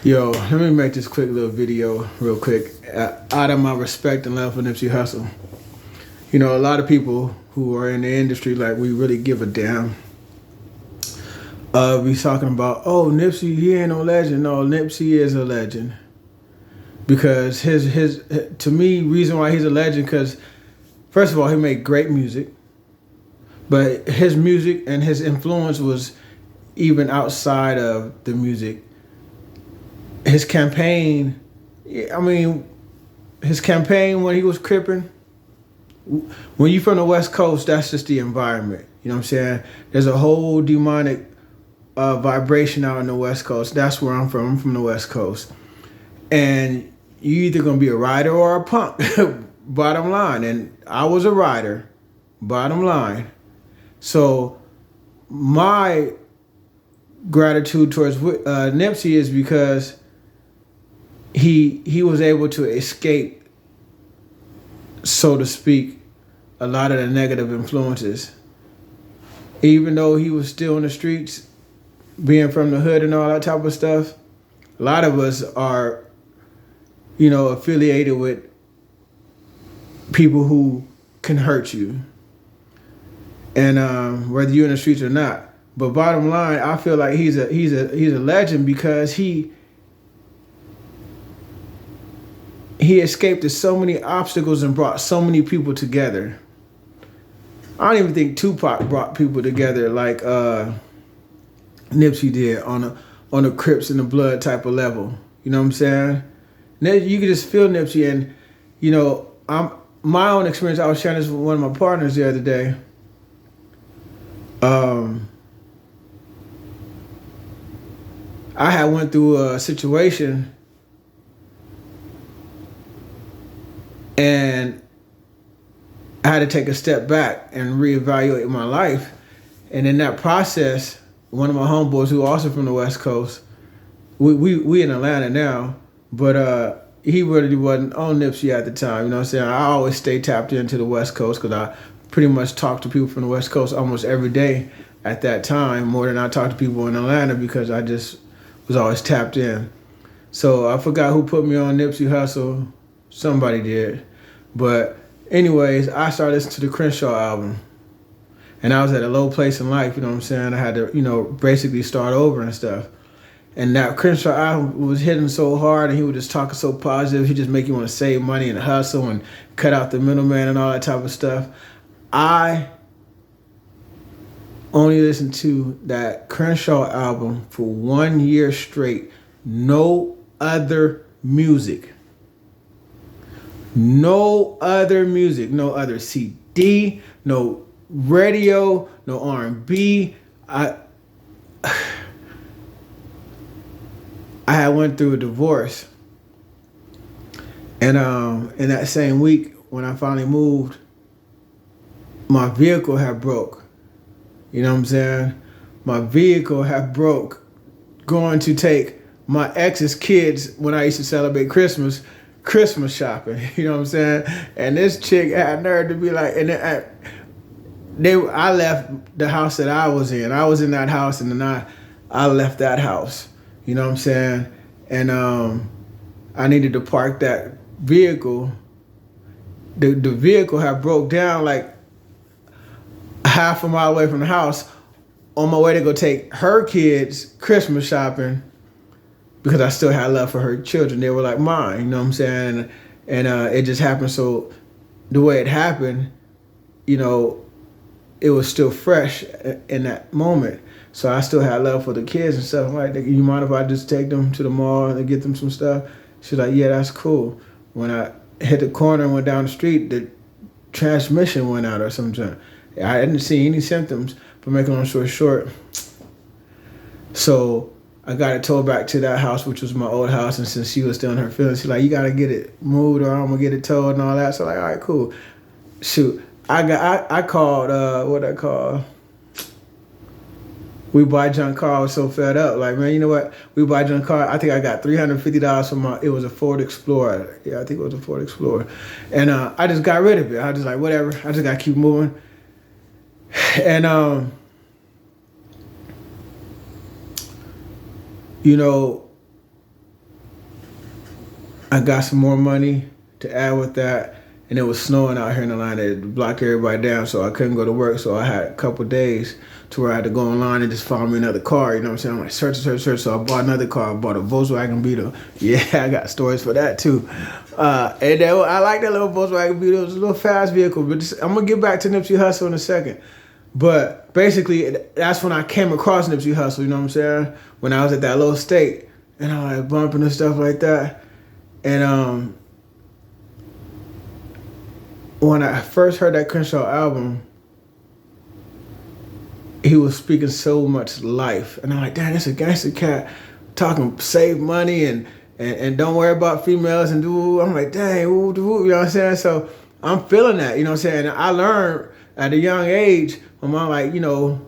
Yo, let me make this quick little video real quick. Out of my respect and love for Nipsey Hussle. You know, a lot of people who are in the industry, like, we really give a damn. We talking about, oh, Nipsey, he ain't no legend. No, Nipsey is a legend. Because to me, reason why he's a legend, because first of all, he made great music. But his music and his influence was even outside of the music. His campaign, his campaign when he was cripping, when you from the West Coast, that's just the environment. You know what I'm saying? There's a whole demonic vibration out in the West Coast. That's where I'm from. I'm from the West Coast. And you either going to be a rider or a punk, bottom line. And I was a rider, bottom line. So my gratitude towards Nipsey is because he was able to escape, so to speak, a lot of the negative influences. Even though he was still in the streets, being from the hood and all that type of stuff, a lot of us are, affiliated with people who can hurt you. And whether you're in the streets or not. But bottom line, I feel like he's a legend because he escaped so many obstacles and brought so many people together. I don't even think Tupac brought people together like Nipsey did on a Crips and the Blood type of level. You know what I'm saying? You could just feel Nipsey, and my own experience. I was sharing this with one of my partners the other day. I had went through a situation and I had to take a step back and reevaluate my life. And in that process, one of my homeboys who also from the West Coast, we in Atlanta now, but he really wasn't on Nipsey at the time. You know what I'm saying? I always stay tapped into the West Coast because I pretty much talked to people from the West Coast almost every day at that time, more than I talked to people in Atlanta because I just was always tapped in. So I forgot who put me on Nipsey Hussle. Somebody did. But anyways, I started listening to the Crenshaw album. And I was at a low place in life, you know what I'm saying? I had to, basically start over and stuff. And that Crenshaw album was hitting so hard, and he was just talking so positive. He just make you want to save money and hustle and cut out the middleman and all that type of stuff. I only listened to that Crenshaw album for 1 year straight. No other music. No other music. No other CD. No radio. No R&B. I had went through a divorce. And in that same week, when I finally moved, my vehicle had broke. You know what I'm saying? My vehicle had broke going to take my ex's kids when I used to celebrate Christmas shopping. You know what I'm saying? And this chick had nerve to be like, I left the house that I was in. I was in that house, and then I left that house. You know what I'm saying? And I needed to park that vehicle. The vehicle had broke down like half a mile away from the house on my way to go take her kids Christmas shopping because I still had love for her children. They were like mine, you know what I'm saying? And it just happened. So the way it happened, it was still fresh in that moment. So I still had love for the kids and stuff. I'm like, you mind if I just take them to the mall and get them some stuff? She's like, yeah, that's cool. When I hit the corner and went down the street, the transmission went out or something. I didn't see any symptoms, but making a long story short. So I got it towed back to that house, which was my old house. And since she was still in her feelings, she's like, you got to get it moved or I'm going to get it towed and all that. So like, all right, cool. Shoot. I called, what I call? We Buy Junk Car. I was so fed up. Like, man, you know what? We Buy Junk Car. I think I got $350 from it was a Ford Explorer. Yeah, I think it was a Ford Explorer. And I just got rid of it. I just like, whatever. I just got to keep moving. And I got some more money to add with that, and it was snowing out here in Atlanta. It blocked everybody down, so I couldn't go to work. So I had a couple days to where I had to go online and just find me another car. You know what I'm saying? I'm like, search. So I bought another car. I bought a Volkswagen Beetle. Yeah, I got stories for that too. And then, I like that little Volkswagen Beetle. It was a little fast vehicle. But I'm going to get back to Nipsey Hussle in a second. But basically, that's when I came across Nipsey Hussle, you know what I'm saying? When I was at that little state. And I was like bumping and stuff like that. And when I first heard that Crenshaw album, he was speaking so much life. And I'm like, damn, that's a gangster cat talking save money and don't worry about females and do. I'm like, dang, you know what I'm saying? So I'm feeling that, you know what I'm saying? And I learned at a young age, when I'm like, you know,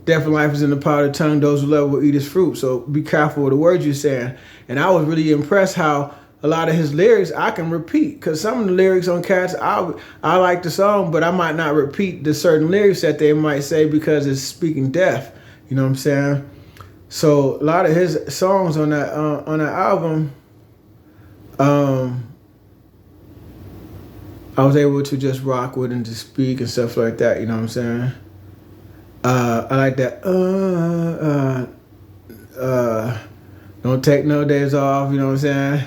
death and life is in the power of the tongue, those who love will eat his fruit. So be careful with the words you're saying. And I was really impressed how a lot of his lyrics I can repeat, because some of the lyrics on Cats, I like the song, but I might not repeat the certain lyrics that they might say because it's speaking death. You know what I'm saying? So a lot of his songs on that album, I was able to just rock with and just speak and stuff like that. You know what I'm saying? I like that. Don't take no days off. You know what I'm saying?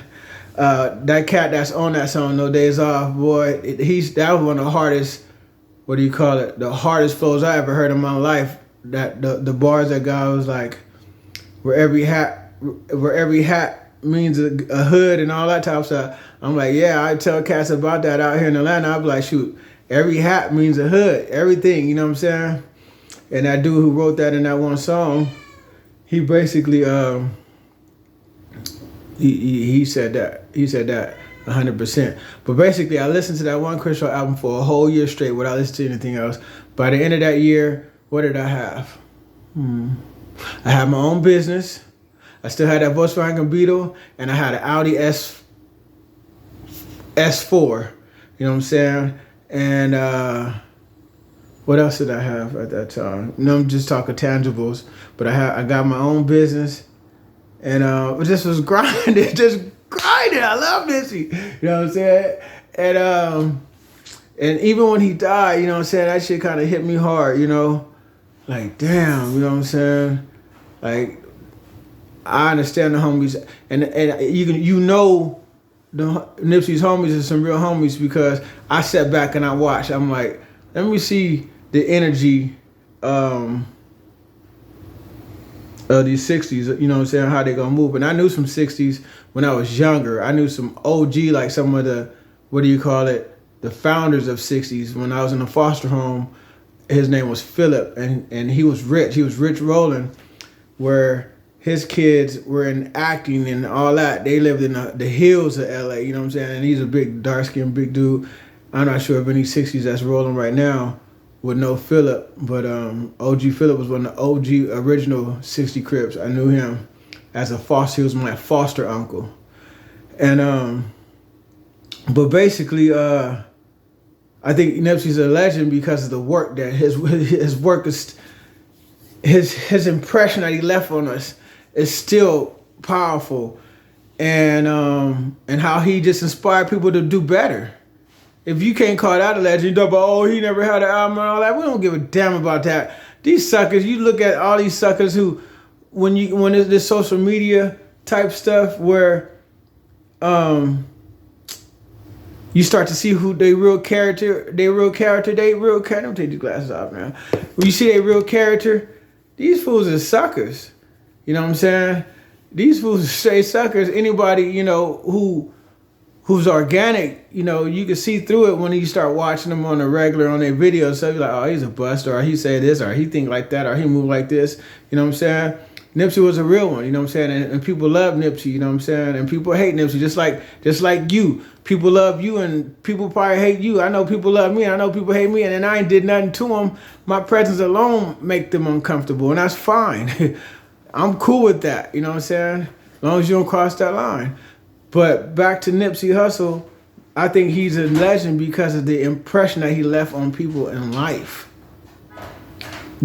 That cat that's on that song, No Days Off, boy, that was one of the hardest, what do you call it? The hardest flows I ever heard in my life. That the bars that guy was like, where every hat means a hood and all that type of stuff. I'm like, yeah, I tell cats about that out here in Atlanta. I'd be like, shoot, every hat means a hood, everything, you know what I'm saying? And that dude who wrote that in that one song, he basically, he said that. He said that 100%. But basically, I listened to that one Crenshaw album for a whole year straight without listening to anything else. By the end of that year, what did I have? I had my own business. I still had that Volkswagen Beetle, and I had an Audi S4. You know what I'm saying? And what else did I have at that time? No, I'm just talking tangibles. But I got my own business. And it just was grinding, just grinding. I love Nipsey, you know what I'm saying? And even when he died, you know what I'm saying, that shit kind of hit me hard, you know? Like, damn, you know what I'm saying? Like, I understand the homies, and you know Nipsey's homies are some real homies, because I sat back and I watched. I'm like, let me see the energy of these 60s, you know what I'm saying, how they gonna move. And I knew some 60s when I was younger. I knew some OG, like some of the, what do you call it, the founders of 60s. When I was in a foster home, his name was Philip, and he was rich. He was rich rolling, where his kids were in acting and all that. They lived in the hills of LA, you know what I'm saying? And he's a big, dark-skinned, big dude. I'm not sure of any 60s that's rolling right now with no Philip, but OG Philip was one of the OG original 60 Crips. I knew him as a foster. He was my foster uncle. And but basically, I think Nipsey's a legend because of the work that his work is, his impression that he left on us is still powerful, and how he just inspired people to do better. If you can't call that a legend, you talk about, oh, he never had an album and all that. We don't give a damn about that. These suckers, you look at all these suckers who, when it's this social media type stuff where you start to see who they real character, let me take these glasses off now. When you see their real character, these fools are suckers. You know what I'm saying? These fools are straight suckers. Anybody, you know, who's organic, you know, you can see through it when you start watching them on a regular, on their videos. So you're like, oh, he's a bust, or he say this, or he think like that, or he move like this. You know what I'm saying? Nipsey was a real one, you know what I'm saying? And people love Nipsey, you know what I'm saying? And people hate Nipsey, just like you. People love you, and people probably hate you. I know people love me, and I know people hate me, and then I ain't did nothing to them. My presence alone make them uncomfortable, and that's fine. I'm cool with that, you know what I'm saying? As long as you don't cross that line. But back to Nipsey Hussle, I think he's a legend because of the impression that he left on people in life.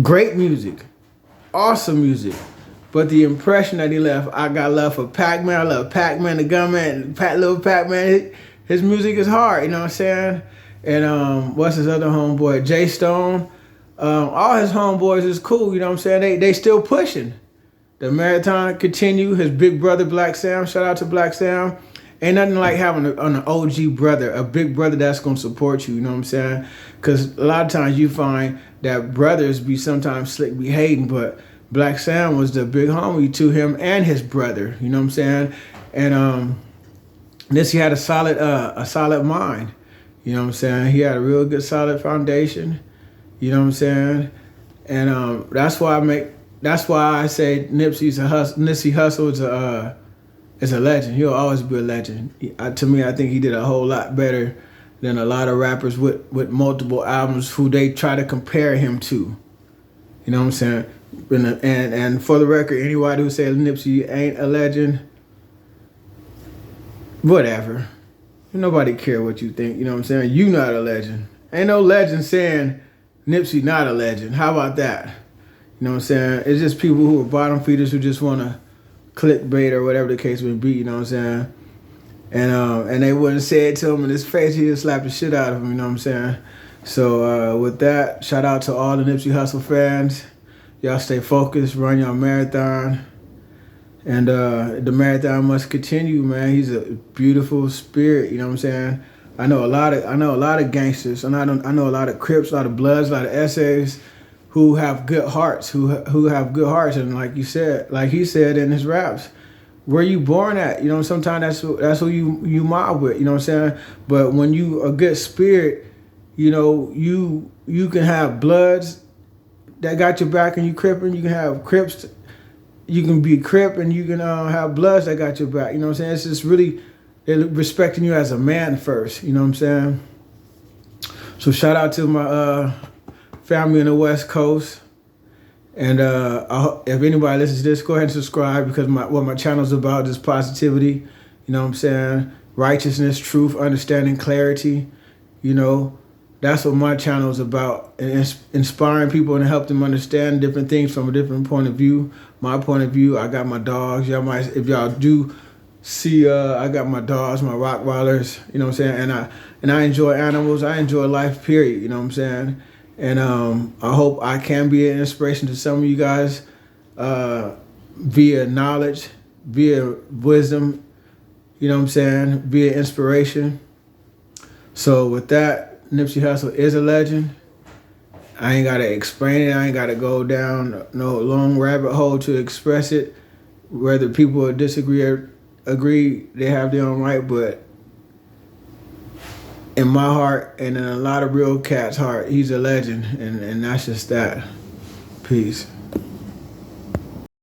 Great music, awesome music, but the impression that he left, I got love for Pac-Man. I love Pac-Man, the Gunman, Little Pac-Man. His music is hard, you know what I'm saying? And what's his other homeboy? Jay Stone. All his homeboys is cool, you know what I'm saying? They still pushing. The marathon continue. His big brother, Black Sam. Shout out to Black Sam. Ain't nothing like having an OG brother, a big brother that's going to support you, you know what I'm saying? Because a lot of times you find that brothers be sometimes slick, be hating, but Black Sam was the big homie to him and his brother, you know what I'm saying? And he had a solid mind, you know what I'm saying? He had a real good solid foundation, you know what I'm saying? And that's why I say Nipsey Hussle is a legend. He'll always be a legend. To me, I think he did a whole lot better than a lot of rappers with multiple albums who they try to compare him to. You know what I'm saying? And for the record, anybody who says Nipsey ain't a legend, whatever. Nobody care what you think. You know what I'm saying? You not a legend. Ain't no legend saying Nipsey not a legend. How about that? You know what I'm saying? It's just people who are bottom feeders who just want to clickbait or whatever the case would be, you know what I'm saying? And they wouldn't say it to him in his face, he'd slap the shit out of him, you know what I'm saying? So with that, shout out to all the Nipsey Hussle fans. Y'all stay focused, run your marathon. And the marathon must continue, man. He's a beautiful spirit, you know what I'm saying? I know a lot of gangsters, and I know a lot of Crips, a lot of Bloods, a lot of essays who have good hearts, who have good hearts, and like he said in his raps, where you born at, you know, sometimes that's who you mob with, you know what I'm saying? But when you a good spirit, you know, you can have Bloods that got your back and you Crippin', you can have Crips, you can be Crip and you can have Bloods that got your back, you know what I'm saying? It's just really respecting you as a man first, you know what I'm saying? So shout out to my family in the West Coast, and if anybody listens to this, go ahead and subscribe, because what my channel's about is positivity, you know what I'm saying, righteousness, truth, understanding, clarity, you know, that's what my channel is about, and inspiring people and help them understand different things from a different point of view. My point of view, I got my dogs, if y'all do see, I got my dogs, my Rottweilers, you know what I'm saying, and I enjoy animals, I enjoy life, period, you know what I'm saying. And I hope I can be an inspiration to some of you guys via knowledge, via wisdom, you know what I'm saying, via inspiration. So with that, Nipsey Hussle is a legend. I ain't got to explain it. I ain't got to go down no long rabbit hole to express it. Whether people disagree or agree, they have their own right, but in my heart and in a lot of real cats' heart, he's a legend, and that's just that. Peace.